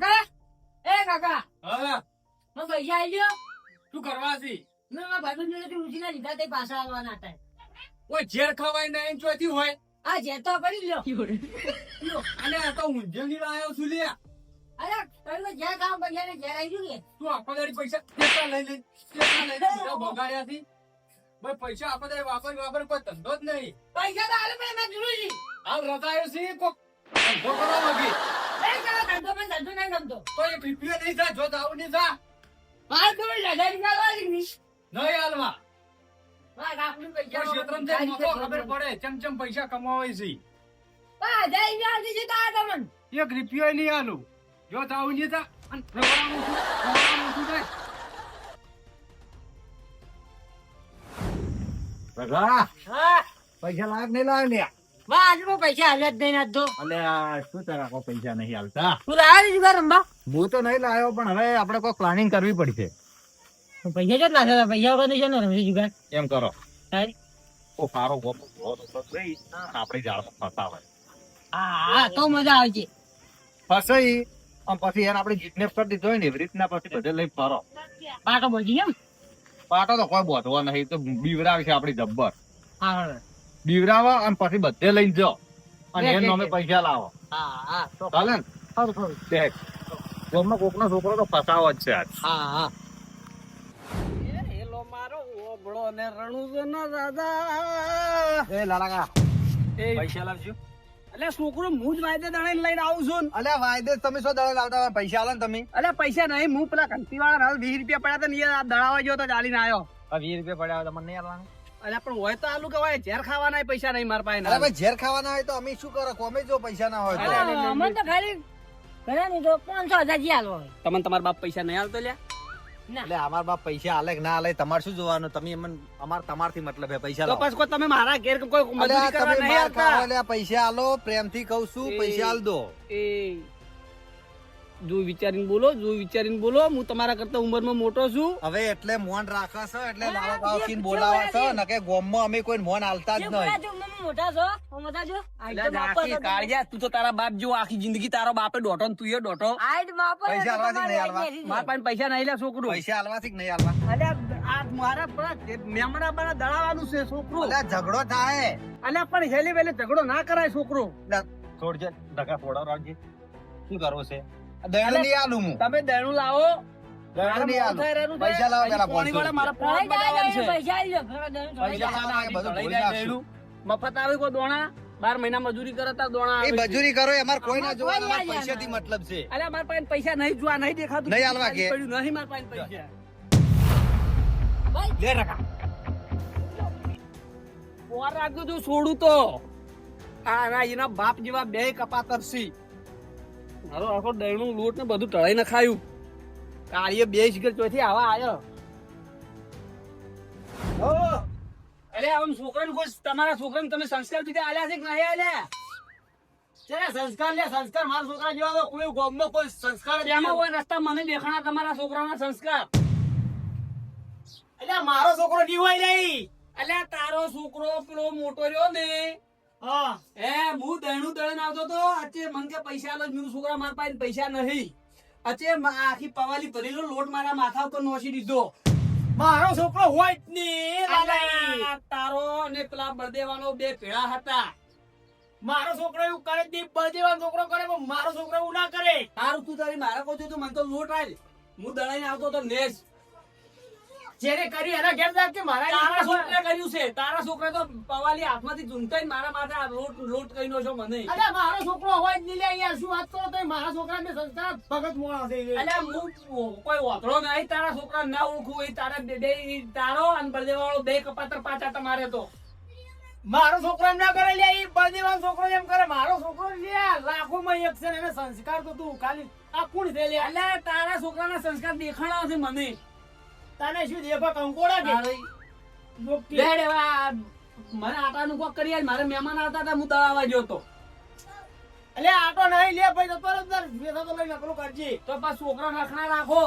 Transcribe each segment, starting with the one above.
કાકા એ કાકા હા મને પૈસા આવી ગયો શું કરવા છે? મેં મારા ભાઈબંધ જોડેથી ઉછીના લીધા તે પાછા આવવાના હતા કોઈ ઝેર ખવાય ને એમ ચોથી હોય આ જે તો કરી લ્યો અને આ તો ઊંઝેલી લાયો છું લે. અરે તમે જ્યાં કામ પૈસા ને ઘેર આવી ગયું તું આખો દાડી પૈસા કેટલા લઈ સીધા બગાડ્યા છે. ભાઈ પૈસા આખો દાડી વાપર કોઈ ધંધો જ નહીં. પૈસા તો હાલ પણ મેં જોયું છે હાલ રતાયો છે કોક ધંધો કરવા માંગી એ કાકા ધંધો પણ ધંધો નહીં ગમતો તો એક રૂપિયા નહીં થાય જો દાવ નહીં થા મારે તો 1000 રૂપિયા લાગી નહીં હાલવા મારા કાકનું પૈસા કોઈ ક્ષેત્રમાં તે મોકો ખબર પડે ચમ પૈસા કમાવાય છે. 1000 રૂપિયા આલી જતા તમને એક રૂપિયો નહીં હાલું જો દાવ નહીં થા અને રવાનું છું થાય. ભગા હા પૈસા લાગ નહીં લાગ ને વાહ આજે હું પૈસા હાલ્યા જ નહીં નાખતો અલે આ શું તારા કોઈ પૈસા નહીં હાલતા તું લાવ્યા છે રંબા હું તો નહીં લાવ્યો પણ હવે આપણે કોઈ પ્લાનિંગ કરવી પડશે. પૈસા કેટલા છે પૈસા વગર નહીં છે ને રમશે જુગાર એમ કરો તારી ઓ સારો ગોપો આપણી જાળમાં ફસાવે હા હા તો મજા આવે છે ફસાઈ આમ પછી એને આપણે કિડનેપ કરી દીધો હોય ને એવી રીતના પછી બધે લઈ ફરો. પાટો બોજી એમ પાટો તો કોઈ બોધવા નહીં તો બીવરાવ છે આપડી જબ્બર હા બીવરાવા અને પછી બધે લઈને જાઓ અને એમ અમે પૈસા લાવો હા હા તો ચાલે ને ખરું ખરું દેખ કોકનો કોકનો છોકરો તો ફસાવો જ છે આજ. હા હા હેલો મારો ઓબળો ને રણુજો ના દાદા એ લાલાકા પૈસા લાવજો. એટલે છોકરો હું જ વાયદે દાણે લઈને આવું છું. અલ્યા વાયદે તમે શું દળે લાવતા હોય? પૈસા આલો ને તમે. એટલે પૈસા નહીં હું પેલા કંટી વાળા 20 રૂપિયા પડ્યા હતા ને દળાવા ગયો તો ચાલીને આવ્યો. 20 રૂપિયા પડ્યા તમને નહીં આલવાના? એટલે પણ હોય તો આલુ કે હોય ઝેર ખાવાના પૈસા નહીં મારા પાસે. અરે ભાઈ ઝેર ખાવાના હોય તો અમે શું કરો? કોમે જો પૈસા ના હોય તો. અમને તો ખાલી ઘણા નહીં તો 500,000 જી આલવા હોય તમને તમારા બાપ પૈસા નહીં આલતો લ્યા? એટલે અમાર બાપ પૈસા આલે કે ના આલે તમારે શું જોવાનું? તમે તમારથી મતલબ હે પૈસા તો લાવો. પછી કોઈ તમે મારા ઘેર કોઈ મજૂરી અલ્યા કરવા તમે નહીં માર ખાવા આવતા. લ્યા પૈસા આલો પ્રેમથી કહું છું પૈસા આલ દો. એ જો વિચારીને બોલો હું તમારા કરતા ઉંમરમાં મોટો છું. હવે એટલે મોન રાખો છો એટલે લાવો કાવકીને બોલાવો છો નકે ગોમમાં અમે કોઈ મોન આલતા જ નહીં. મોટા છો મોટા છો એટલે આખી કાળિયા તું તો તારા બાપ જેવો આખી જિંદગી તારો બાપે ડોટો ને તું એ ડોટો. આઈડ માપો પૈસા આલવા છે કે નહીં આલવા? મારા પાસે પૈસા નહીં લે છોકરું. પૈસા આલવાથી કે નહીં આલવા? અલ્યા આ મારા પેલા મેમણા બારા દળાવાનું છે છોકરું. અલ્યા ઝઘડો થાય. અલ્યા પણ હેલી વેલી ઝઘડો ના કરાય છોકરું. છોડજે ધક્કા ફોડો રાખજે. શું કરવું છે? દહેણું નહીં આલું હું. તમે દહેણું લાવો. દહેણું નહીં આલું. પૈસા લાવો પેલા પાણી વાળા મારા પોણી બજાવવાનું છે. પૈસા આલ્યો ઘણા દણ પૈસા લાવવાના એ બધું ભૂલી નાખશું. મફત આવે કોઈ દોણા 12 મહિના મજૂરી કરતા દોણા એ આવે. મજૂરી કરો એ અમાર કોઈ ના જોવાનું અમાર પૈસાથી મતલબ છે. અલ્યા મારા પાસે પૈસા નહીં જોવા નહીં દેખાતું. નહીં આલવા કે? પડ્યું નહીં મારા પાસે પૈસા. લે રકા. પોર રાખજો જો છોડું તો આ એના બાપ જેવા બે કપાતર સી મારો આખો દહીણું લોટ ને બધું ટળાઈ ન ખાયું. કાળીએ બે શિખર ચોથી આવા આયો. અરે આમ છોકરાને કોઈ તમારા છોકરાને તમે સંસ્કાર બીજા આલ્યા છે કે નહીં આલ્યા? સંસ્કાર લે સંસ્કાર મારા છોકરા જેવા કોઈ ગામમાં કોઈ સંસ્કાર જ એમાં કોઈ રસ્તા મને દેખાણા તમારા છોકરાના સંસ્કાર. અલ્યા મારો છોકરો જીવાય નહીં. અલ્યા તારો છોકરો પેલો મોટો રહ્યો ને હા હે હું દહીણું દળીને આવતો તો અચે મને કે પૈસા આલો. મેં છોકરા મારા પાસે પૈસા નહીં. અચે આખી પવાલી ભરેલો લોટ મારા માથા ઉપર નોસી દીધો. મારો છોકરો હોય જ નહીં. અલ્યા, તારો અને પેલા બળદેવાનો બે ભેળા હતા. મારો છોકરો એવું કરે જ નહીં. બળદેવાનો છોકરો કરે પણ મારો છોકરો એવું ના કરે. તારું તું તારી મારા કહું છું મને તો લોટ આલ. હું દળાઈને આવતો તો નેસ. જેને કરી એના ઘેર જા કે મારા તારા છોકરે કર્યું છે. તારા છોકરે તો પવાલી હાથમાંથી ઝૂંટાઈને મારા માથે આ લોટ કહીનો છો મને. અલ્યા મારો છોકરો હોય જ નહીં. લે અહીંયા શું વાત કરો તો મારા છોકરાને સંસ્કાર ભગત મોણા છે. અલ્યા હું કોઈ ઓતળો નહીં તારા છોકરા ના ઓળખું એ તારા બે તારો અને બળદેવાળો બે કપાતર પાછા તમારે તો. મારો છોકરો એમ ના કરે. લે ઈ બળદેવાનો છોકરો એમ કરે. મારો છોકરો લે લાખોમાં એક છે ને એને સંસ્કાર તો તું ખાલી આ કોણ છે લે? અલ્યા તારા છોકરાના સંસ્કાર દેખાણા છે મને. તને શું દેખો કંકોડા કે તારી બેડ હવે આ મને આટાનું કોક કરી આલ. મારે મહેમાન આવતા હતા હું દળાવા ગયો તો. એટલે આટો નહીં લે ભાઈ તો તરત બેઠા તો લઈને નકલો કરજે. તો પાછું છોકરા રાખણા રાખો.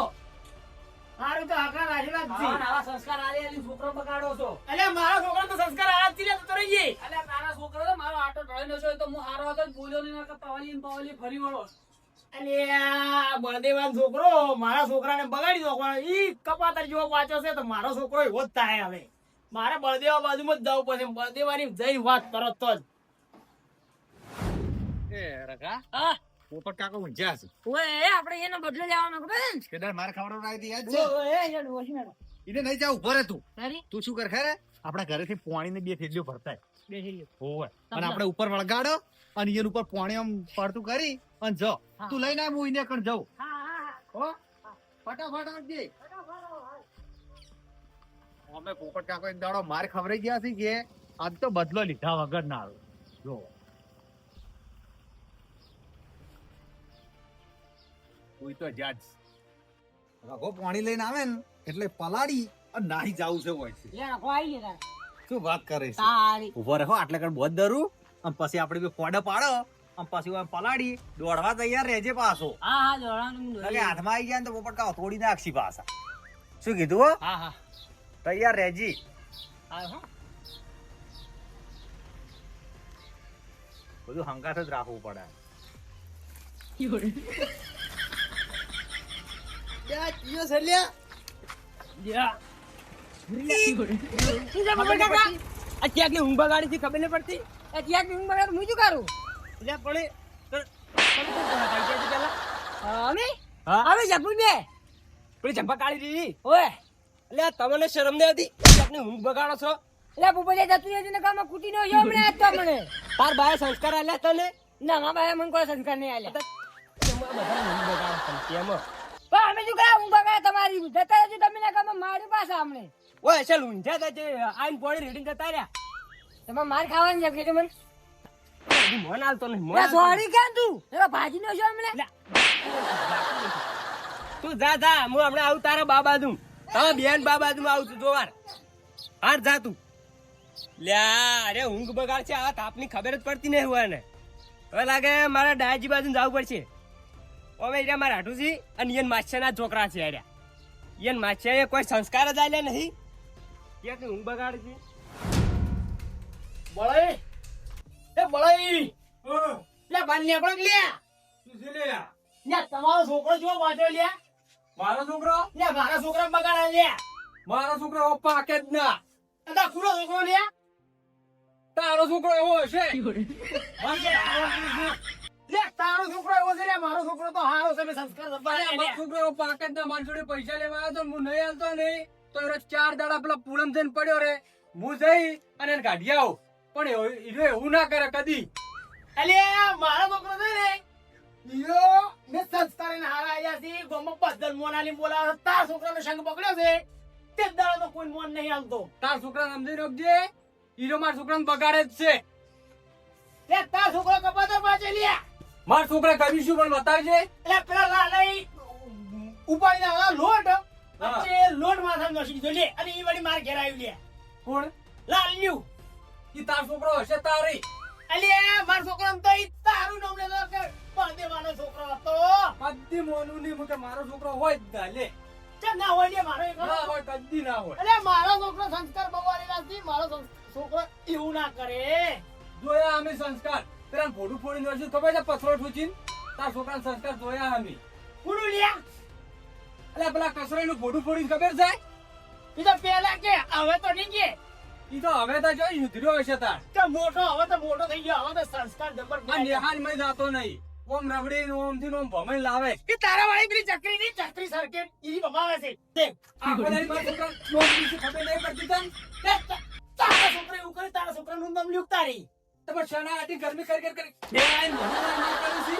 સારું તો આકડા રાખેલા જ છે. આવા સંસ્કાર આલે આલી છોકરો બગાડો છો. એટલે મારા છોકરા તો સંસ્કાર આજ થી તો રહી જઈ. અલ્યા તારા છોકરો તો મારો આટો ઢળેલો છે તો હું હારો હતો જ બોલ્યો નહીં. નકર પવાલી ને પવાલી ફરી વળો. અલ્યા બળદેવાન છોકરો મારા છોકરાને બગાડી દો ઈ કપાતર જેવો વાંચો છે તો મારો છોકરો એવો જ થાય હવે મારે બળદેવા બાજુમાં જ જવું પડશે બળદેવાની જઈ વાત તરત જ એ રઘા હા પોપટ કાકો ઊંઝ્યા છે ઓય આપણે એનો બદલો લેવાનો ખબર છે ને? કેદાર મારે ખવડાવડાવી હતી યાદ ઓય, છે યાર, ઓછી મેળો. એને નહીં જા ઉભો રે તું તારી? તું શું કર ખરે આપણા ઘરેથી પાણી ને 2 થેલીઓ ભરતા બેસી ગયો. હોવે અને આપણે ઉપર વળગાડો અને એની ઉપર પાણી આમ પડતું કરી અને જો હા. તું લઈને આવ હું એને કણ જાઉં હા, હા, હો ફટાફટ આવજે અમે પોપટ કાકો એક દાડો માર ખવડાઈ ગયા છે કે આજ તો બદલો લીધા વગર ના આવે જો કોઈ તો જાજ રઘો પાણી લઈને આવે ને એટલે પલાળી અને નાહી જાવું છે હોય છે લે, રાખો, આઈ ગયા તારે. શું વાત કરે છે તારી. ઉભો રહો આટલે કણ બોધ ધરું અને પછી આપણે બે ફોડા પાડો અને પછી આમ પલાળી દોડવા તૈયાર રહેજે પાછો હા, હા, દોડવાનું દોડી. એટલે હાથમાં આવી ગયા ને તો પોપટ કાકો તોડી નાખશી પાછા શું કીધું હો હા હા તૈયાર રહેજી હા હા બધું હંગાત જ રાખવું પડે યા. શું છે બાબા કાકા? આ ક્યાંકની ઊંઘ બગાડી છે ખબર નહીં પડતી એ ત્યાંથી ઊંઘ બગાડ હું શું કરું? એટલે પડે પેલા અમે? હા અમે જપું બે. પેલી ચંપા કાઢી દીધી ઓય, એટલે તમને શરમ નહીં હતી ક્યાંકની ઊંઘ બગાડો છો એટલે ભૂપતિયા જતું રહેતું ને કામમાં કૂટી નો છો હમણાં આજ તો મને. તાર બાએ સંસ્કાર આલ્યા તને ના, મારા બાએ મને કોઈ સંસ્કાર નહીં આલ્યા. બધા ઊંઘ બગાડો છે તેમાં પણ અમે શું કર્યા? ઊંઘ બગાડ તમારી. જતા રહેજો તમે ના કામમાં મારી પાસે હમણે. ઓય ચાલ ઊંઝા તા જે આઈન પોણી રીડિંગ જતા રહ્યા તમે માર ખાવાની છે કે મને? હજી મોન આલતો નહીં મોન લે, આલતો નહીં. સોરી ક્યાં તું? એવા ભાજી નો છો હમણે? તું જા જા હું હમણાં આવું તારા બા બાજુ તારા બેન બા બાજુ આવું છું જોવાર હાર જા તું લ્યા અરે ઊંઘ બગાડ છે આ તાપની ખબર જ પડતી નહીં હોય ને હવે લાગે મારા ડાયાજી બાજુ જવું પડશે હવે એટલે મારા હાટુજી અને ઈયન માછિયાના છોકરા છે અરે ઈયન માછિયાએ કોઈ સંસ્કાર જ આલ્યા નહીં ક્યાંક ઊંઘ બગાડ છે બળાઈ એ બળાઈ લે બાન ને આપણે લે લે તમારો છોકરો જો વાંચો લે મારો છોકરો લે મારા છોકરા બગાડા લે મારો છોકરો પાકે જ ના આ કુરો છોકરો લે તારો છોકરો એવો હશે લે તારો છોકરો એવો છે લે મારો છોકરો તો હારો છે મેં સંસ્કાર સંભાળ્યા લે. છોકરો પાકે જ ના મારી જોડે પૈસા લેવા આવ્યો તો હું નહીં આલતો નહીં તો એનો 4 દાડા પેલા પૂનમ જઈને પડ્યો રે હું જઈ અને એને કાઢી આવું પણ એવું ના કરે કદી અલે મારો છોકરો છે ને યો મેં સંસ્કાર એને હારા આયા છે ગોમક બદલ મોનાલી બોલાવે તાર છોકરાનો સંગ પકડ્યો છે તે જ દાડો તો કોઈ મોન નહીં આલતો તાર છોકરા સમજી રોકજે હીરો મારા છોકરાને બગાડે જ છે લે તાર છોકરો કપાતો પાછે લે મારા છોકરા કર્યું શું પણ બતાવજે એટલે પેલા લાલઈ ઉપાડી ના લોટ પછી લોટ માથા નસી દીધો લે અને ઈ વળી માર ઘેર આવ્યું લે કોણ લાલ્યું ઈ તાર છોકરો હશે તારી અલે માર છોકરો તો ઈ તારું નામ લેતો કે પરદેવાનો છોકરો હતો કદી મોનું નહીં કે મારો છોકરો હોય જ ના લે ચા ના હોય લે મારો એકલો ના હોય કદી ના હોય અલે મારો છોકરો સંસ્કાર બગાડેલા છે મારો છોકરો એવું ના કરે જોયા અમે સંસ્કાર પેલા ફોડું ફોડી નડશું ખબર છે પથરો ઠૂચીને તાર છોકરાના સંસ્કાર જોયા અમે કુડું લે એટલે પેલા કસરાઈનું ફોડું ફોડીને ખબર છે ઈ તો પેલા કે હવે તો નહીં કે ઈ તો હવે તો જોઈ સુધર્યો હશે તાર તો મોટો હવે તો મોટો થઈ ગયો હવે તો સંસ્કાર જબર આ નિહાલ માં જાતો નહીં ઓમ રબડી ને ઓમ થી ઓમ ભમાઈ લાવે કે તારા વાળી પેલી ચકરી ની ચકરી સર્કિટ ઈ બમાવે છે દેખ આખો દાડી મારા છોકરા નોટ વિશે ખબર નહીં પડતી તને તારા છોકરા એવું કરે તારા છોકરાનું નામ લ્યુક તારી તમે શના આટી ગરમી કરી બે આઈને મોઢું ના કર્યું છે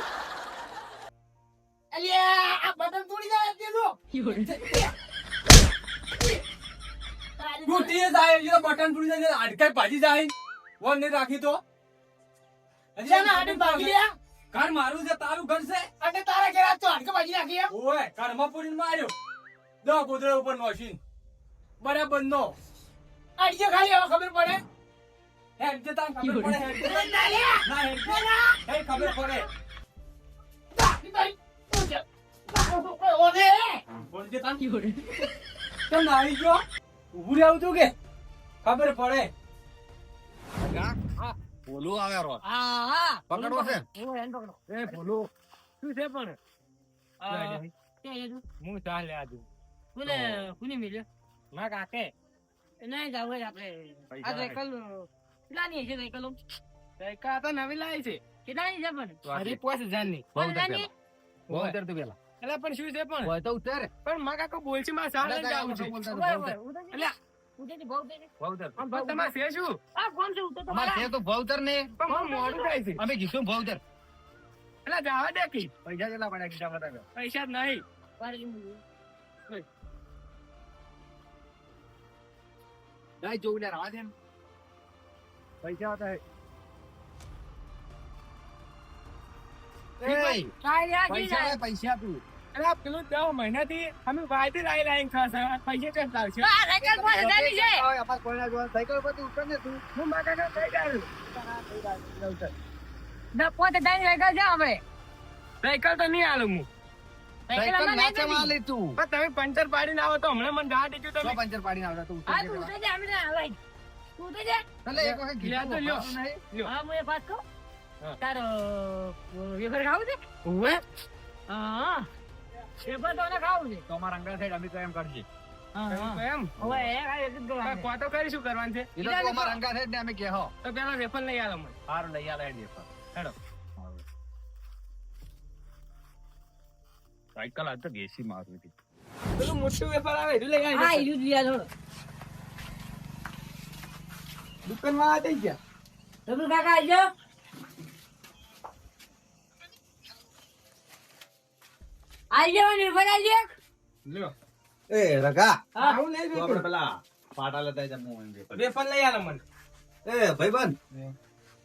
અલ્યા આ બટન તોડી જાય દેજો તૂટી જાય એ બટન તૂટી જાય હાડકાઈ ભાજી જાય વન નહીં રાખી તો જેના હાડે ભાગી લ્યા ઘર મારું છે તારું ઘર છે અને તારા ઘેર તો હાડકે ભાજી નાખી એમ ઓય ઘરમાં પૂરીને માર્યો દો ગોદડા ઉપર નોશીન બરાબર નો આડીએ ખાલી હવે ખબર પડે હેડ જતા ખબર પડે હેડ જતા. ના લ્યા ના હેડ હેડ ખબર પડે તારી તારી તું છે તારો છોકરો ઓને બોલ જતા કેમ ના આવી ગયો ઊભું રહેવું તું કે ખબર પડે ભોલું આવે રો હા, હા. પકડવો છે ઓય, એને પકડો. એ ભોલું શું છે પણ ક્યાં જતું? હું ચાલે આજુ કોને મળ્યો? માં કાકે નહીં જાવ હોય આપણે. પૈસા આ સાયકલ કેટલાની હશે સાયકલો? સાયકલ તો નવી લાવી છે કેટલાની છે પણ? હરી 5000 ની કેટલાની? બહુ ઉતર તું પેલા એટલે પણ શું છે પણ હોય તો ઉતારે પણ માં કાકો બોલ છે માં સાલે જાવું છે ઉભા, ઉભા, ઉભા. એટલે ઉઠેથી ભાવ દે ને. પણ તમારે છે શું આ કોણ છે ઉઠે તો અમારે મારા? છે તો ભાવતર ને પણ મારું મોડું થાય છે અમે કીધું ભાવતર એટલે જવા દે કી પૈસા કેટલા પડ્યા કીધા બધા પૈસા જ નહીં પાડી મૂકી. નહીં જોવું લે રાવા દે ને. પૈસા હતા એય, કાંઈ યાર, જી પૈસા જાય. લે, પૈસા તું એટલે પેલું 10 મહિનાથી અમે વાયથી લાઈ ખાસા પૈસા કેમ લાવશે આ સાયકલ 5000 ની છે. ઓય, અમાર કોઈના જોડે સાયકલ પરથી ઉતર ને તું હું માં કાકા કઈ ડાળું ના, 5000 ની સાયકલ છે આપણે. સાયકલ તો નહીં આલું હું સાયકલ સાયકલ અમારે નાચે નહીં માં કરી. લે તું પણ તમે પંચર પાડીને આવો તો હમણાં મને ગાડી દીધું સો તમે પંચર પાડીને આવતા તું ઉતર હા, જે તું પેલા. ઉઠે જા, અમે ના હલાય. તું ઉઠે જા. એટલે એક વખત લ્યા તો કીધું, લ્યો. ભાવતું નહીં. લ્યો. હા, હું એ પાસ કહું. હા. તારો વેફર ખાવું છે? ઉવે હા. વેફર તો મને ખાવું છે. તો અમારા અંગા સાઈડ અમે તો એમ કરજે હા, હા. એમ હવે એ કાંઈ એક જ ગણવાનું છે. કોતો કરી શું કરવાનું છે એ તો અમારા અંગા સાઈડ ને અમે કે હો તો પેલા વેફર લઈ આલો મને હારું લઈ આલે હેડ પર હેડો સાયકલ આજ તો દેશી મારું હતી પેલું મોટું વેફર આવે એ લઈ હા, આવી ઈ જ લઈ આલો. દુકાન વાળા થઈ ગયા તમે કાકા આવજો. આવજો ને વેફર આવજો. લ્યો એ રગા હા. આવું નહીં તો આપણે પેલા પાટા લેતા જમવું એમ કે. વેફર લઈ આલો મને એ ભાઈબંધ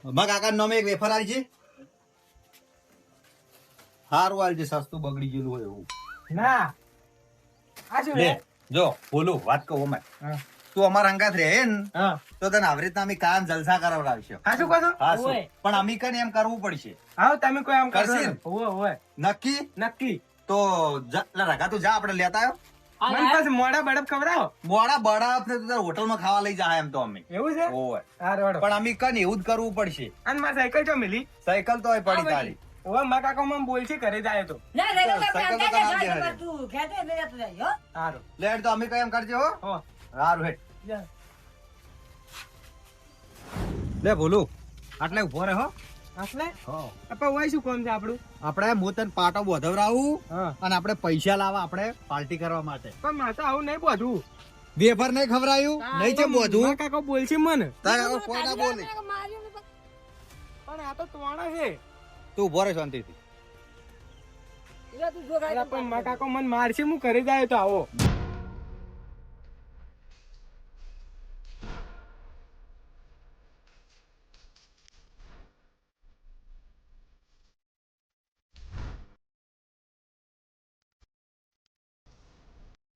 મારા કાકાનું નામે એક વેફર આલી છે હારું આલી છે સસ્તું બગડી ગયેલું હોય એવું ના આ શું લે લે જો બોલું વાત કહું અમે હા તું અમારા અંગાત રહે ને હા તો તને આવી રીતના અમે કામ જલસા કરાવડાવશે આ શું કહો છો હા શું? ઓય. પણ અમે કને એમ કરવું પડશે આવો તમે કોઈ આમ કરશો કરશે ને? ઓવે ઓવે નક્કી નક્કી તો લા રગા તું જા આપણે લેતા આવ્યો હા, મને પાછું મોડા બડપ ખવડાવો મોડા બડાપ ને તું તાર હોટલમાં ખાવા લઈ જા એમ તો અમે એવું છે ઓય હા રોડો પણ અમે કને એવું જ કરવું પડશે અને મારી સાયકલ જો મિલી સાયકલ તો હોય પડી તારી ઓવે મારા કાકા મને બોલ છે ઘરે જાય તો ના, સાયકલ તો સાયકલ તો આપણે તમારે અંદાજે છે. તું ખેંચે એટલે જતો જાય, હો. સારું લેટ તો અમે કઈ એમ કરજો હો હો હારું હેડ લે બોલું આટલે ઉભો રહે હો આટલે હો આપા ઓય શું કામ છે આપણું આપણે હું તને પાટો બોધવરાવું હા અને આપણે પૈસા લાવવા આપણે પાર્ટી કરવા માટે પણ મારે તો આવું નહીં બોધવું વેફર નહીં ખવરાયું નહીં છે બોધું મારા કાકા બોલ છે મને તારે હવે કોઈ ના બોલે માર્યું ને તો. પણ આ તો તોણા છે તું ઉભો રહે શાંતિથી એટલે તું જો કાંઈ અલા, પણ મારા કાકા મને મારશે હું ઘરે જાય તો આવો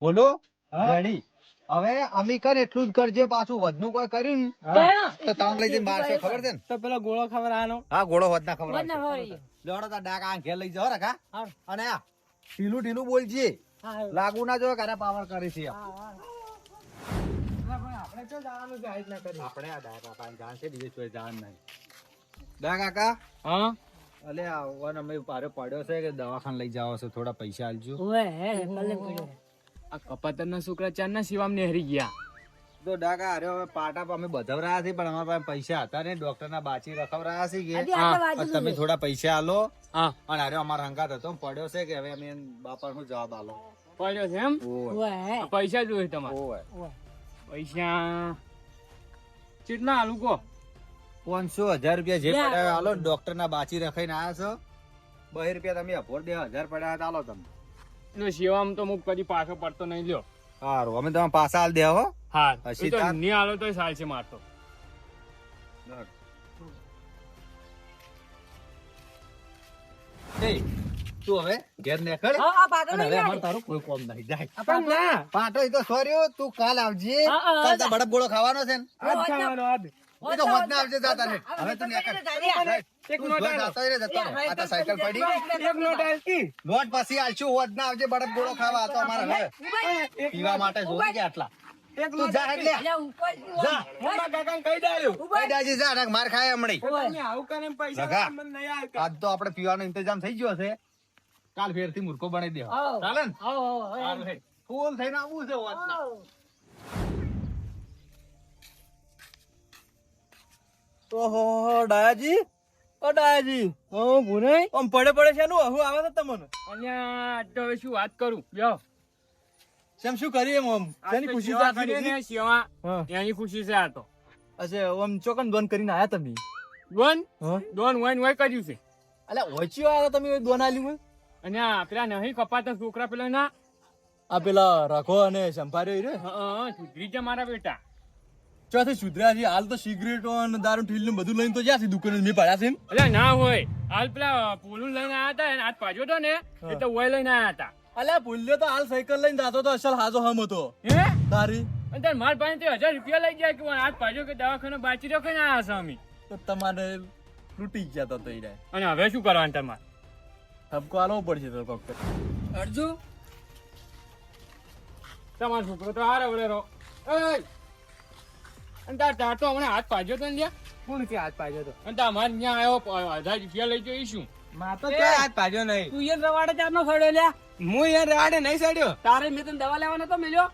બોલો હા. રેડી હવે અમે કર એટલું જ કરજે પાછું વધનું કોઈ કર્યું ને હા. તો તામ લઈ જઈને મારશે ખબર છે ને તો પેલો ગોળો ખવડાવવાનો હા ઘોડો વધના ખબર વધ ના હોય. જોડો તા ડાક આ ઘેર લઈ જાઓ રખા હા. અને આ ઢીલું ઢીલું બોલજે હા, લાગુ ના જો કરે પાવર કરે છે હા, હા. આપણે તો જવાનું છે આ રીતના કરી આપણે આ ડા કાકા જાણ છે બીજે કોઈ જાણ નહીં ડા કાકા હા અલે આ વન અમે પારે પડ્યો છે કે દવાખાને લઈ જાવ છો થોડા પૈસા આલજો ઓવે, હે, કલ્લે પડ્યો. આ કપાતરના છોકરા ચાર ના શિવામ ને હરી ગયા તો ડાકા અરે હવે પાટા પર અમે બધવરાયા છે પણ અમારા પાસે પૈસા હતા ને ડોક્ટર ના બાચી રખવરાયા છે કે આજે આપણે હવે વાંચી તમે લીધું. થોડા પૈસા આલો હા અને અરે અમારા હંગાત હતો પડ્યો છે કે હવે અમે બાપા નું જવાબ આલો પડ્યો છે એમ ઓય ઓવે, હે. આ પૈસા જોઈએ તમારે ઓય ઓવે. પૈસા કેટલા આલુ કો 500,000 રૂપિયા જે લે. પડ્યા હોય આલો ડોક્ટર ના બાચી રખાઈને આયા છો 2 રૂપિયા તમે અભોર 2,000 પડ્યા હતા આલો તમે નો શિવામ તો હું કદી પાછો પડતો નહીં લ્યો સારું અમે તમે પાછા આલ દે હો હા હસી એ તો તાર. નહીં આલો તો સાલ છે મારતો એ તું હવે ઘેર નીકળ હા, આ પાટો અને લઈ હવે લે. અમારે તારું કોઈ કોમ નહીં જાય પણ ના પાટો એ તો સોર્યો તું કાલ આવજે હા, હા, કાલ તો બડપ ગોળો ખાવાનો છે ને આજ ખાવાનો આજ એ તો હોદ ના આવજે જાતા ને હવે હવે તું તો નીકળ ચાલ્યા. એક તું નોટ જોઈ આલો જાતો રે જતો રહે. આ તો સાયકલ પડી એક નોટ આલતી નોટ પછી આલશું હોદ ના આવજે બડપ ગોળો ખાવા આ તો અમારે હવે એક પીવા માટે જોઈ કે આટલા એક તું નોટ જા એટલે એટલે ઉપર થી જા હું મારા કાકાને કહી દાડ્યું કઈ દાજી જા નક માર ખાય હમણી તમે આવું કરે એમ પૈસા લગા. મને નહીં આલતા આજ તો આપણે પીવાનો ઇંતજામ થઈ ગયો છે કાલ ફેરથી મૂર્ખો બનાવી દે આવો. ચાલે ને આવો, આવો, સારું આવો. હે. ફૂલ થઈને આવવું છે વાતના. આવો. ઓહો ડાયાજી ઓ ડાયાજી ભૂરાઈ આમ પડે પડે છે નું હું આવે છે તમને અહીંયા તો હવે શું વાત કરું લ્યો શેમ શું કરીએ આમ શેની ખુશી છે આટલી બધી? સેવા હા એની ખુશી છે આ તો અચ્છા આમ ચોકન દોન કરીને આયા તમે દોન હા દોન હોય કર્યું છે અલ્યા ઓછી આયા તમે દોન આલ્યું હોય અને આ પેલા નહીં કપાતા છોકરા પેલા ના આ પેલા રાખો અને સંભાર્યો રે સુધરી જા મારા બેટા ચોથી સુધર્યા છે હાલ તો સિગરેટો અને દારૂ ઠીલ ને બધું લઈને તો જ્યાં છે દુકાને મેં પાડ્યા છે એમ અલ્યા ના હોય હાલ પેલા પોલું લઈને આયા હતા એને હાથ પાછો તો ને એ તો વય લઈને આયા હતા અલ્યા ભૂલ્યો તો હાલ સાયકલ લઈને જાતો તો અસલ હાજો હમ હતો હે તારી અને તાર માર પાસે 1000 રૂપિયા લઈ ગયા કે હાથ પાછો કે દવાખાને બાચી રહ્યો કઈ આયા છે અમે તો તમારે લૂંટી ગયા તો તઈ રહ્યા અને હવે શું કરવાનું તમારે ઠપકો આલવો પડશે તો કોક અર્જુ તમારો છોકરો તો હારે વળેરો એય અને તાર તો હમણાં હાથ પાછો તો ને લ્યા કોણ કે હાથ પાડ્યો તો અને તાર મારે ત્યાં આવ્યો 1000 રૂપિયા લઈ ગયો શું માં તો ક્યાં હાથ પાડ્યો નહીં તું યાર રવાડે ચારનો સડ્યો લ્યા હું યાર રાડે નહીં સડ્યો તારે મેં તને દવા લેવાનો તો મેલ્યો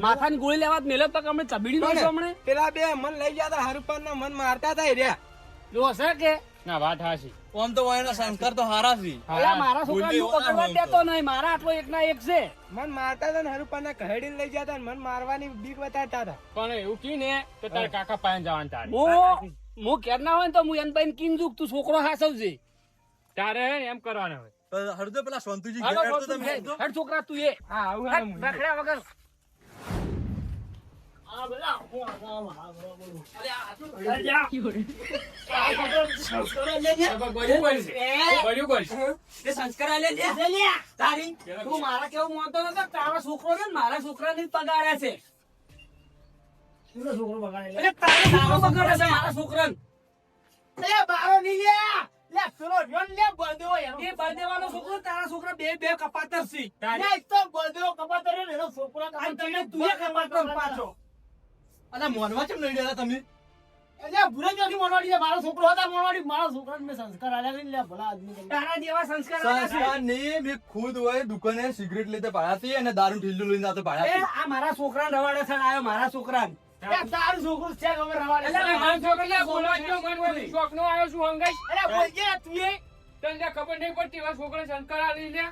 માથાની ગોળી લેવા મેલ્યો તો અમે ચબીડી નો હમણે પેલા બે મન લઈ ગયા તા હરુપાન ના મન મારતા હતા રહ્યા જો હશે કે ના વાત હાસી આમ તો વાયના સંસ્કાર તો હારા છે અલા મારા છોકરા નું પકડવા જ દેતો નહીં મારા આટલો એકના એક છે મન મારતા હતા ને હરુપાન ના કહેડીને લઈ ગયા હતા મન મારવાની બીક બતાડતા હતા પણ એવું કી ને તો તારે કાકા પાસે જવાનું તારે હું કેર ના હોય ને તો હું એને પાસે કીન દુખ તું છોકરો હાસવજે તારે એમ કરવાનું હોય તો હરદો પેલા સોનતુજી હાલો, ઘેર તો તું તમે હેડ છોકરા તું એ હા આવું હેડ, રખડ્યા વગર તું મારા કેવું માનતો નતો તારા છોકરો છે ને મારા છોકરા ને પગાડે છે એનો છોકરો બગાડે લે. એટલે તારો પગાડે છે મારા છોકરાને લે બારો ની લે લે પેલો રહ્યો ને લે બધો એનો એ બર્થડે છોકરો તારા છોકરા બે કપાતર છે લે તો બધો કપાતર રહ્યો ને એનો છોકરો અને તમે તું એ કપાતર પાછો અલા મોનવા કેમ લઈ ગયા તમે એટલે ભૂરે જોથી મોનવાડી છે મારો છોકરો હતા મોનવાડી મારો છોકરાને મેં સંસ્કાર આલ્યા છે ને લે ભલા આદમી તમે. તારા જેવા સંસ્કાર આલ્યા છે. સંસ્કાર ને મેં ખુદ હોય દુકાને સિગરેટ લેતે પાડ્યા હતી અને દારૂ ઠીલું લઈને જાતે એ પાડ્યા આ મારા છોકરાને રવાડે છે આવ્યો મારા છોકરાને લે તારું છોકરું છે ખબર રવાડે છે. એટલે મારા છોકરાને બોલવા મન હોય શોખનો આવ્યો છું હંગાઈ અરે બોલજે તું એ તને ખબર નહીં પડતી એવા છોકરાને સંસ્કાર આલી લે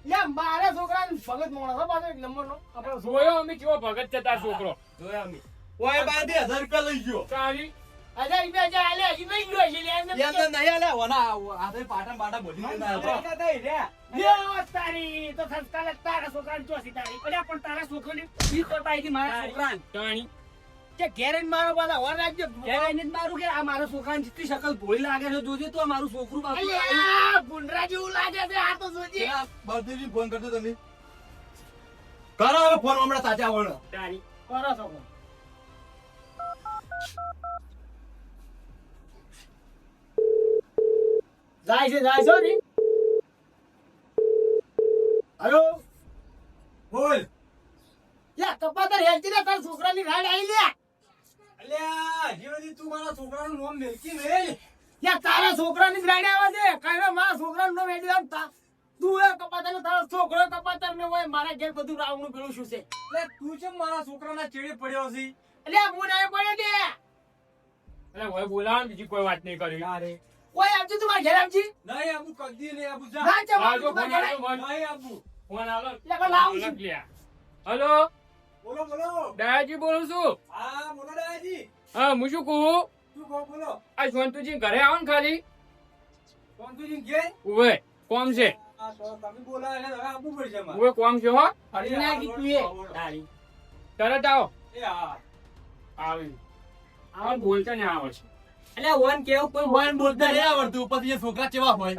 લે મારા છોકરાને ભગત મોણસ હો પાછો એક નંબરનો આપણો છોકરો. જોયો અમે કેવો ભગત છે તાર છોકરો જોયા અમે ઓય બાંધી 1000 રૂપિયા લઈ ગયો તારી 1000 રૂપિયા જે આલ્યા હજી લઈ ગયો છે લે એમને યાર તો નહીં આલે ઓના હાથે પાટા બોલી લઈને આવ્યો લે તારી તો સંસ્કાર જ તારા છોકરાને ચોસી તારી અલ્યા પણ તારા છોકરાને બી કરતા હતી મારા છોકરાને તાણી કે ઘેર આઈને મારો પાછા વર રાખજો ત્યારે એને જ મારું કે આ મારા છોકરાની જેટલી શકલ ભોળી લાગે છે જોજે તો આ મારું છોકરું બાપુ આવ્યું. અલ્યા ગુંડરા જેવું લાગે છે આ તો જોજે બાદુજી ફોન કરજો તમે કરો હવે ફોન હમણાં સાચા વણ તારી કરો છો જાય છો ને હલો બોલ યા કપાતર હેલતી ને તાર છોકરાની રાડ આવી લે અલ્યા જીવજી તું મારા છોકરાનું નામ મેલકી નહીં યા તારા છોકરાની જ રાડ આવે છે કાંઈ મારા છોકરાનું નામ એડી આમ તું એ કપાતર ને તારો છોકરો કપાતર ને હોય મારા ઘેર બધું રાવણું પેલું શું છે એટલે તું કેમ મારા છોકરાના ચેડે પડ્યો છે એટલે હું ના પડે દે એટલે હવે બોલાવ બીજી કોઈ વાત નહીં કરી અરે કોઈ આવજો તું મારા ઘેર આવજી નહીં આબુ કદી નહીં આબુ જા ના ચાલ આવજો ફોન આવજો ફોન નહીં આબુ ફોન આલો લે પણ લાવું છું હલો બોલો બોલો દયાજી બોલું છું હા બોલો દાદાજી હા હું શું કહું તું કહો બોલો આ સોનતુજી ઘરે આવો ને ખાલી સોનતુજી ઘેર ઉવે કોમ છે આ તો તમે બોલા એટલે હવે આબુ પડશે મારે ઉવે કોમ છે હો અરે ના કીધું એ તારી તરત આવો એ હા આવી આવા બોલતા ને આવે છે એટલે વન કેવું કોઈ વન બોલતા નહીં આવડતું પછી એ છોકરા કેવા હોય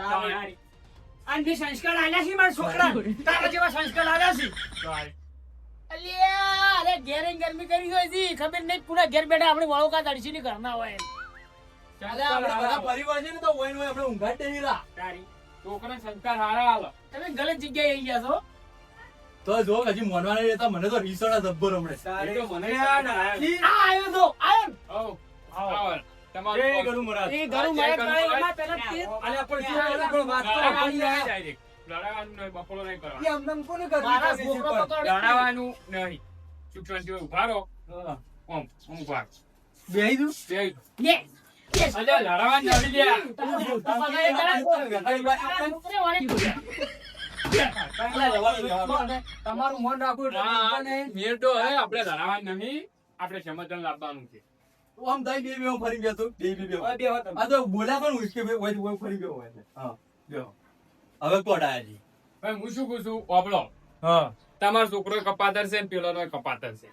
અને જે સંસ્કાર આલ્યા છે મારા છોકરા તારા જેવા સંસ્કાર આલ્યા છે તારી અલ્યા અરે ઘેર આઈને ગરમી કરી હોય છે ખબર નહીં પૂરા ઘેર બેઠા આપણે વળો કા તડસી ની ઘરના હોય અરે આપણે બધા પરિવાર છે ને તો હોય ને આપણે ઊંઘાટ નહીં રા તારી છોકરા સંસ્કાર હારા આલો તમે ગલત જગ્યાએ આવી ગયા છો તો જો હજી મોનવા નહીં રહેતા મને તો રીસોડા જબ્બર હમણે એ તો મને યાદ આવ્યું. આ આવ્યો તો આયો આવો આવો તમારું એ ગરુ મરાદ એ ઘરું મારે કાંઈ એમાં પહેલા અલ્યા પણ શું અલ્યા પણ વાત તો આપણી યાર. લડાવાનું નહીં, બફોલો નહીં કરવાનો. એ અમને કોને કરવી મારા છે છોકરો પણ? પકડ. લડાવાનું નહીં. ચૂંટણી જેવો ઉભા રહો. હા. ઓમ ઉભા રહો. બેહી દઉં? બે. યે. યે. અલ્યા લડાવાનું નથી લ્યા. તમારું મન રાખવું એટલે હા, મને મેર તો હે, આપણે લડાવાનું નહીં. આપણે સમાધાન લાવવાનું છે. આમ થઈ બે હું ફરી ગયો તો બે આ તો બોલ્યા પણ ઉસકે હું ફરી ગયો હોય એટલે. હા જો હવે કોડ આયા જી. ભાઈ હું શું કહું છું ઓબળો, હા તમારો છોકરો કપાતર છે ને પેલો કપાતર છે.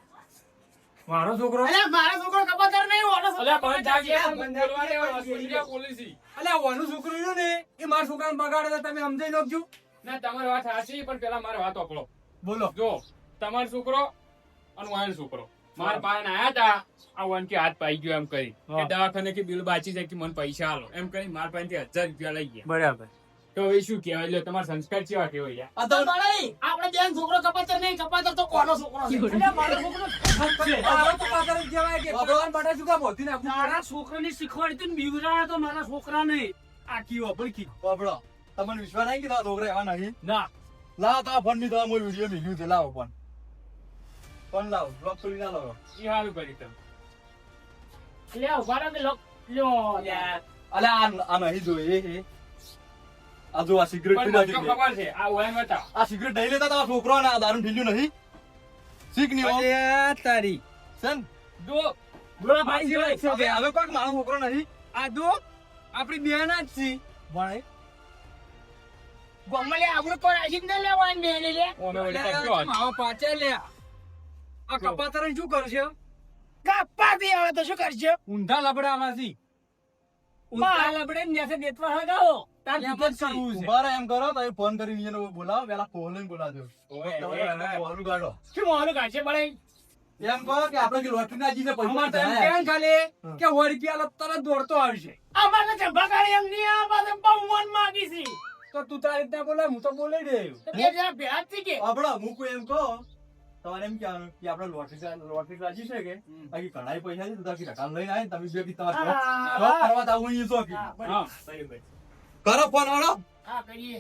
મારો છોકરો અલ્યા મારા છોકરો કપાતર નહીં ઓનો છોકરો અલ્યા બંધ થાક યાર, કપાતર છે. બોલવા દે, હોસ્પિટલ જા પોલીસી. અલ્યા ઓનું છોકરો રહ્યું ને એ મારા છોકરાને બગાડે તો તમે સમજાઈ નાખજો. ના તમારી વાત સાચી, પણ પેલા મારી વાત ઓપળો. બોલો જો તમારો છોકરો અને વાયનો છોકરો મારા પાસે આયા તા, આ વન કે હાથ પાઈ ગયો એમ કરી કે દવાખાને કે બિલ બાચી જાય કે મને પૈસા આલો એમ કરી મારા પાસેથી 1000 રૂપિયા લઈ ગયા. બરાબર. તો હવે શું કહેવાય? લ્યો તમારા સંસ્કાર કેવા કહેવાય યાર? આ તો તો બળાઈ, આપણે બેન છોકરો કપાતર નહીં, કપાતર તો કોનો છોકરો છે? અલ્યા મારો છોકરો મારો તો પાતર જ કહેવાય કે ભગવાન બટા શું કામ હોતી નાખું? મારા છોકરાને શીખવાડી તું બીવરાયો તો મારા છોકરાને આ કીવો ભડકી બાબડો તમને વિશ્વાસ નહીં કે તારા છોકરા એવા નહીં? ના લાવો તો આ ફોન ની તો મોય વિડિયો મેલ્યું છે લાવો ફોન લાવો બ્લોક કરી ના લાવો. એ સારું કરી તમે. અલ્યા ઉભા રહો કે લોક લ્યો યાર. અલ્યા આ નહીં જોઈએ એ આ જો આ સિગરેટ પણ પીવા મને તો જઈએ. ખબર છે આ ઓય બતાવ. આ સિગરેટ નહીં લેતા તમારા છોકરો ને આ દારૂ ઢીલ્યું નહીં શીખ નહીં હો. તારી સન જો બોલો ભાઈ જો હવે કોઈક મારો છોકરો નહીં આ દો આપણી બેન જ છે ભણે ગોમલે આપણું તો રાશિદ ન લેવાનું બેન લે. ઓમે વળી કરજો આજ. માવા પાછા લે આ કપાતરણ શું કરશે કાપા દે હવે તો શું કરશે? ઊંધા લબડામાંથી ઊંધા લબડે ને ન્યાસે બેતવા હગાવો તાર એમ દૂધ જ જ કરવું છે ઉભા રહો એમ કરો તો ફોન કરીને એને બોલાવો પેલા કોહલીને બોલાવજો. ઓય, તમારે એને કોહલું કાઢો. શું મોહલું કાઢશે બળાઈ? એમ કહો કે આપણે જે લોટરી ના જીને પૈસા અમાર તો એમ જાય. કેમ ખાલી કે 100 રૂપિયા લો તરત દોડતો આવશે અમારે તો જબ્બા કાઢી એમ નહીં, આ પાસે બહુ મન માગી છે. તો તું તારી રીતના બોલાય હું તો બોલાઈ રહ્યો તો બે જણા ભેળા જ થઈ કે? આપણો મૂકું એમ કહો તમારે એમ કહેવાનું કે આપણે લોટરી રાજી છે કે બાકી ઘણા પૈસા છે તો તાકી રકામ લઈને આવે ને તમે બે બી તમારે જોબ કરવા તો આવું અહીંયા ચોકી. હા, બરાબર. હા, સહી ભાઈ. કરો ફોન વાળો. હા, કરીએ.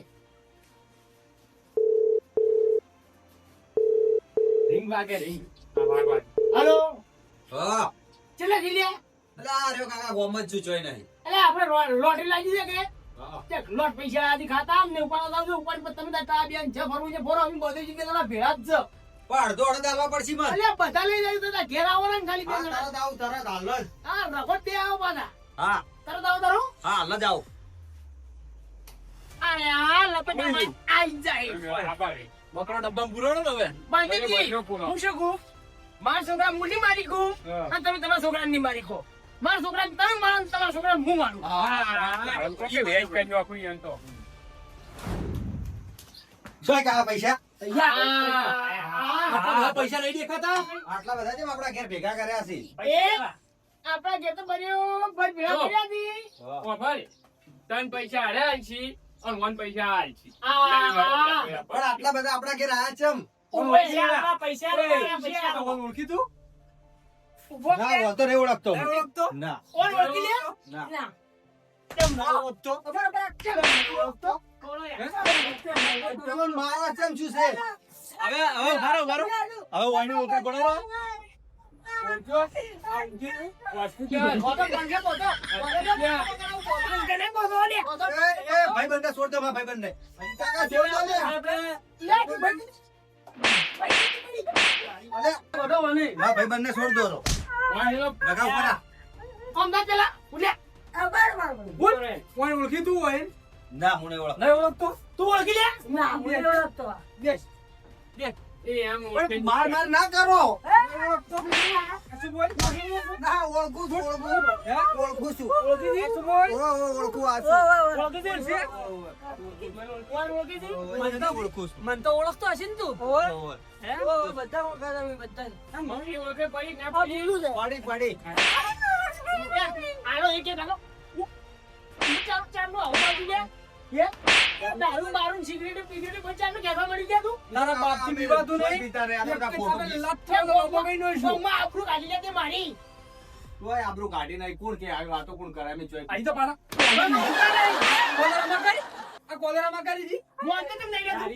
રિંગ વાગે રિંગ. હા, વાગવા દે. હાલો, હા ચેલા જીલ્યા? એટલે આ રહ્યો કાકા ગોમ જ છું જોઈ નહીં અલ્યા આપણે લોટરી લાગી છે કે? હા. તે લોટ પૈસા આથી ખાતા આમ ને ઉપર આવજો, ઉપર પર તમે તારા બેન જે ફરવું છે ફરો, અમે બધી જગ્યાએ તારા ભેળા જ છે. પણ અડધો અડધો હાલવા પડશે મને અલ્યા બધા લઈ જાય તો તારા ઘેર આવો ને ખાલી બે હા, જણા. તરત આવું તરત હાલ જ હા, રખોટ તે આવો પાછા. હા તરત આવો તારો. હા હાલ જ આવું આ લપેટામાં આઈ જાય. આભારી. બકરો ડબ્બામાં પુરાણો ને હવે. બાંધીજી, બકરો પૂરો. હું શું કહું? મારા છોકરા મુંડી મારી કહું હા. અને તમે તમારા છોકરાને નહીં મારી કહો. મારા છોકરાને તમે મારો ને તમારા છોકરાને હું મારું. હાલ તો કે વેચ કરી નાખું એમ તો. શું કાકા પૈસા આટલા બધા પૈસા નહીં દેખાતા? આટલા બધા જેમ આપણા ઘેર ભેગા કર્યા છે એ આપણા ઘેર તો બન્યું ભાઈ ભેળા કર્યા હતી. ઓ ભાઈ, તન પૈસા હાલ્યા છે અને વન પૈસા હાલ છે. પણ આટલા બધા આપણા ઘેર આયા ચમ પૈસા પૈસા પૈસા તમને ઓળખી તું? ઉભો ના કે? હું તો નહીં ઓળખતો નહીં ઓળખતો? ના કોણ ઓળખી લે? ના ના. કેમ ના ઓળખતો? બરાબર, કેમ નહીં ઓળખતો? કોણ યાર? તમને મારા ચમ શું છે હવે ઉભારો. હવે વાયને ઓળખી પડે ને? હોસ્પિટલ. બોતો પંખે બોતો. પંખે નહીં બોતો લે. એ ભાઈ બંને છોડ દો ભાઈ બંને કાકા છોડ દો ને લે, ભાઈ. અલે બધો બને હા ભાઈ બંને છોડ દો તો વાયલો લગાવ પરા અમદાવાદ પેલા ઉલ્યા. વાયને ઓળખી તું હોય? ના હું નહીં ઓળખતો નહીં ઓળખતો? તું ઓળખી લે? ના હું નહીં ઓળખતો. બેસ. એ એમ ઓળખે જ માર માર ના કરો શું બોલ? ના ઓળખું છું ઓળખું હે? ઓળખું છું ઓળખી દી? શું બોલ? ઓળખું આ ઓ, ઓ, ઓ. ઓળખી દી છે? કોણ ઓળખી છે? મને ના ઓળખું છું. મને તો ઓળખતો હશે ને તું ઓય. હે? ઓ, બધા ઓળખતા તમે બધા. મમ્મી ઓળખે પડી ના આ પડી. બીજું છે. પાડી પાડી આનો એક એક આનો. ચાર ચાર નો આવું બાજુ લે. હે? દારૂ બારૂ સિગરેટ પીગરેટ બચાર નું કહેવા મળી ગયા તું. તારા બાપથી પીવાતું નહીં? પીતા રે આ બધા ફોટો લઠ્ઠો લોબો કઈ નો છું. ગોમાં આબરૂ કાઢી લે તે મારી. તોય આબરૂ કાઢી નાખ કોણ કે આવી વાતો કોણ કરાય મેં જોઈ આઈ તો પાડા. ગોમાં નહીં. કોલેરામાં કરી દી. મોન તો કેમ નહીં લેતું?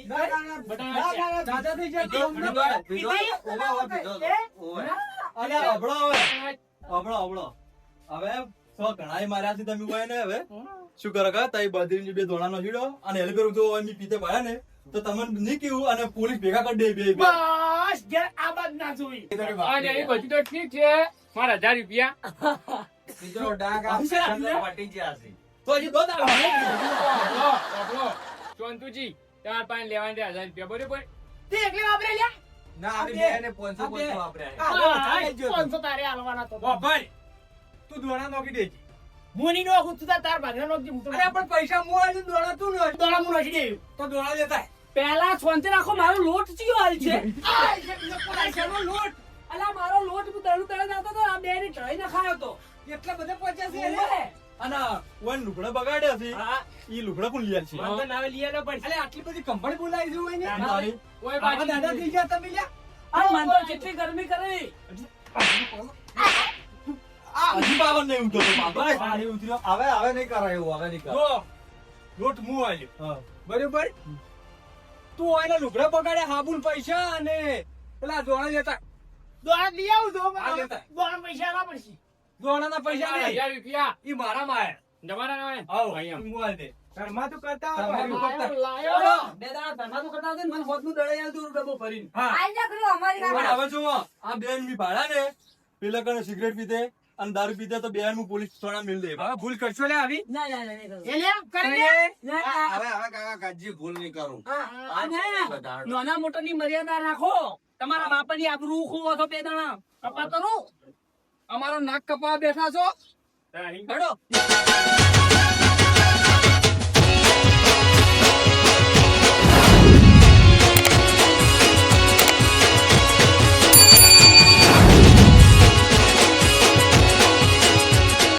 દાદા થઈ જાય તો અમને અરે હબળો હવે હબળો હવે સો ઘણાય માર્યા છે તમે કોઈ ને હવે શું કરો કા તઈ બદરીની બે ધોળાનો હીડો અને હેલિકોપ્ટર જો એમની પીતે ભર્યા ને તો તમને નહીં કેવું અને પોલીસ ભેગા કરી દે બે બસ ઘેર આ બાદ ના જોઈ. અને એ બધું તો ઠીક છે મારા 1000 રૂપિયા તો હજી દો દાડો. આપણો ચોંતુજી તમારા પાસે લેવાના 1000 રૂપિયા બરોબર તે એકલી વાપરે લ્યા? પાંચસો તારે હાલવાના તો. ભાઈ તું દોણા નોખી દેજે. હું નહીં નોખું, તું તાર ભાગને નોખજે, હું તો અરે પણ પૈસા હું આલી દોણા તું નો દોડા હું નોખી દેવું. તો દોણા લેતા પેલા શાંતિ રાખો, મારો લોટ ચિયો હાલ છે. આ છે બીજો કોણ છે? પૈસાનો લોટ. અલા મારો લોટ હું દળું તળે જતો તો આ બે ને ઢળી ને ખાયો તો. એટલા બધા પૈસા છે ઓવે. અને ઓન લુગડા બગાડ્યા છે ઈ લુગડા પણ લીયા છે વાંધો ના આવે લઈ આલો પડશે. અલે આટલી બધી કંપની બોલાવી દઉં હોય ને. તારી ઓય આવા બાજી દાદા થઈ ગયા તમે લ્યા. આ મન તો કેટલી ગરમી કરી. હજી પાવન નહીં ઉતરતો બસ. પાણી ઉતર્યો હવે નહીં કરાય એવું, હવે નહીં કરાય. જો લોટ હું આલ્યો. હા. બરોબર તું એના લુગડા બગાડ્યા હાબુન પૈસા અને પેલા દોણા લેતા દોડા લઈ આવું તો હા, લેતા. દોડા પૈસા આપવા પડશે. દોણાના પૈસા નહીં 1000 રૂપિયા ઈ મારામાં આયા. તમારા નામે આવો અહીંયા હું આલ દે ઘરમાં તું કરતા હોય, ઘરમાં બહાર કરતા. લાયો. બે દાડા ધંધા તો કરતા હતા ને મને હોદનું દળાઈ આલતું ડબ્બો ભરીને. હા આઈ જા કર્યો અમારી પણ ગામમાં. હવે જો આ બેન મી ભાડા ને પેલા કને સિગરેટ પીતે અને દારૂ પીતે તો બેન હું પોલીસ થોડા મિલ દે હવે ભૂલ કરશો લે આવી ના ના ના નહીં કરું. એ લ્યા, કરી લે. ના, ના. હવે કાકા કાજી ભૂલ નહીં કરું. આ ના. નાના મોટાની મર્યાદા રાખો. તમારા બાપાની આબરૂ ખોવો છો બે દાણા. કપાતો નું. અમારો નાક કપાવા બેઠા છો તારી હેડો.